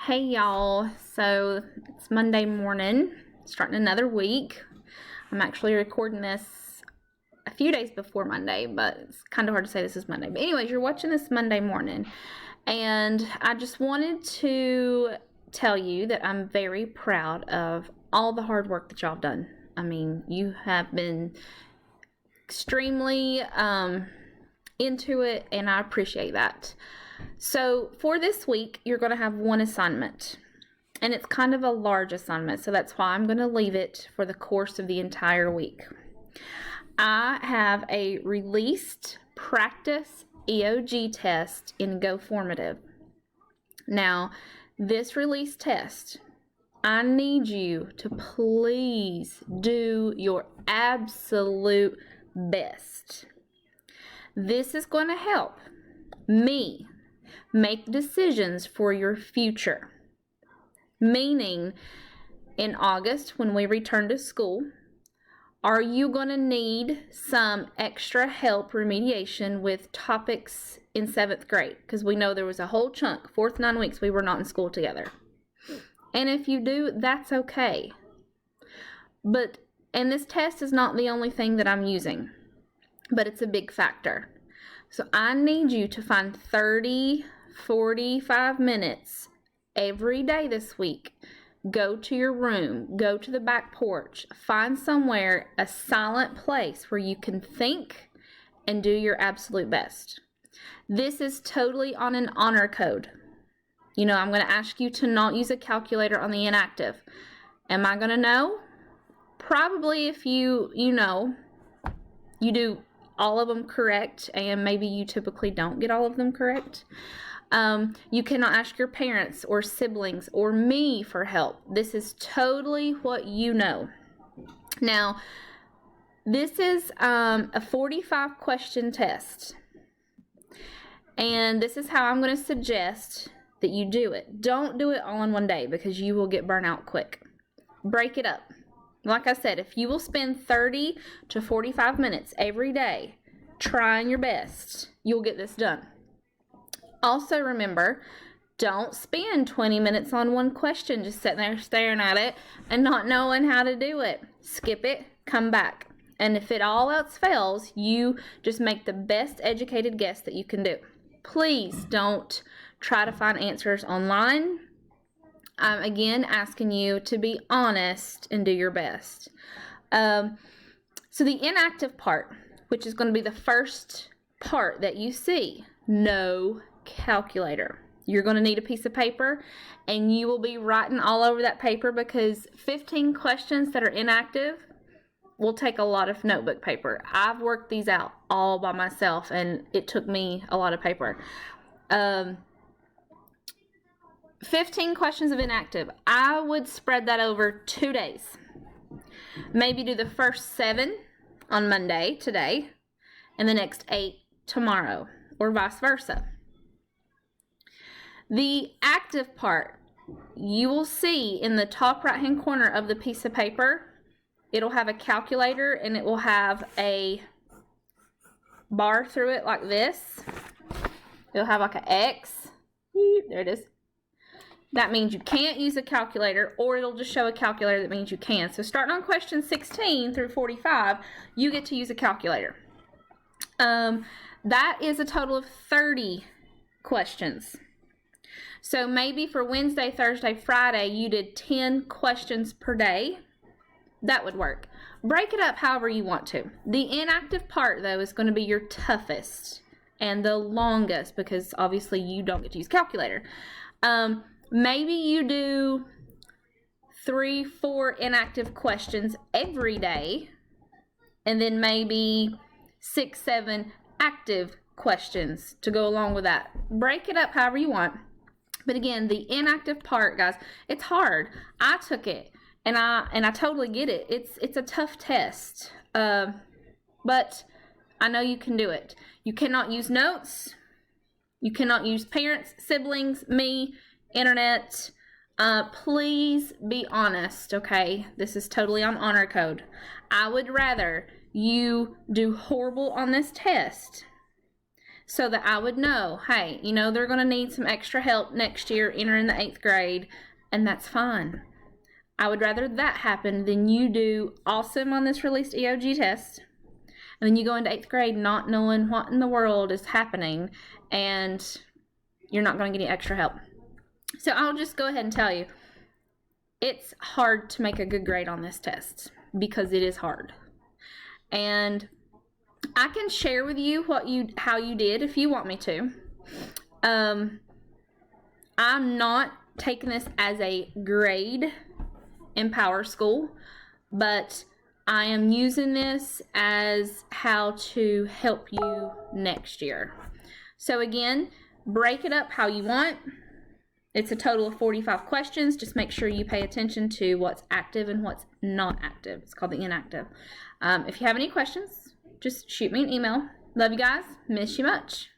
Hey y'all, so it's Monday morning, starting another week. I'm actually recording this a few days before Monday, but it's kind of hard to say this is Monday. But anyways, you're watching this Monday morning, and I just wanted to tell you that I'm very proud of all the hard work that y'all have done. I mean, you have been extremely into it, and I appreciate that. So for this week, you're going to have one assignment, and it's kind of a large assignment, so that's why I'm going to leave it for the course of the entire week. I have a released practice EOG test in GoFormative. Now, this release test, I need you to please do your absolute best. This is going to help me make decisions for your future. Meaning, in August, when we return to school, are you going to need some extra help remediation with topics in 7th grade? Because we know there was a whole chunk, 4th 9 weeks, we were not in school together. And if you do, that's okay. And this test is not the only thing that I'm using, but it's a big factor. So I need you to find 30, 45 minutes every day this week. Go to your room, go to the back porch, find somewhere, a silent place where you can think and do your absolute best. This is totally on an honor code. You know, I'm going to ask you to not use a calculator on the inactive. Am I going to know? Probably if you do all of them correct, and maybe you typically don't get all of them correct. You cannot ask your parents or siblings or me for help. This is totally what you know. Now, this is a 45 question test, and this is how I'm going to suggest that you do it. Don't do it all in one day because you will get burnt out quick. Break it up. Like I said, if you will spend 30 to 45 minutes every day trying your best, you'll get this done. Also remember, don't spend 20 minutes on one question just sitting there staring at it and not knowing how to do it. Skip it, come back. And if it all else fails, you just make the best educated guess that you can do. Please don't try to find answers online. I'm again asking you to be honest and do your best. So the inactive part, which is going to be the first part that you see, no calculator. You're going to need a piece of paper, and you will be writing all over that paper because 15 questions that are inactive will take a lot of notebook paper. I've worked these out all by myself, and it took me a lot of paper. 15 questions of inactive. I would spread that over 2 days. Maybe do the first 7 on Monday, today, and the next 8 tomorrow, or vice versa. The active part, you will see in the top right-hand corner of the piece of paper, it'll have a calculator and it will have a bar through it like this. It'll have like an X. There it is. That means you can't use a calculator, or it'll just show a calculator that means you can. So starting on question 16 through 45, you get to use a calculator. That is a total of 30 questions. So maybe for Wednesday, Thursday, Friday, you did 10 questions per day. That would work. Break it up however you want to. The inactive part, though, is going to be your toughest and the longest because obviously you don't get to use a calculator. Maybe you do 3, 4 inactive questions every day, and then maybe 6, 7 active questions to go along with that. Break it up however you want. But again, the inactive part, guys, it's hard. I took it, and I totally get it. It's a tough test, but I know you can do it. You cannot use notes. You cannot use parents, siblings, me, internet. Please be honest, okay? This is totally on honor code. I would rather you do horrible on this test so that I would know, hey, you know, they're going to need some extra help next year entering the 8th grade, and that's fine. I would rather that happen than you do awesome on this released EOG test, and then you go into 8th grade not knowing what in the world is happening, and you're not going to get any extra help. So I'll just go ahead and tell you, it's hard to make a good grade on this test because it is hard. And I can share with you how you did if you want me to. I'm not taking this as a grade in PowerSchool, but I am using this as how to help you next year. So again, break it up how you want. It's a total of 45 questions. Just make sure you pay attention to what's active and what's not active. It's called the inactive. If you have any questions, just shoot me an email. Love you guys. Miss you much.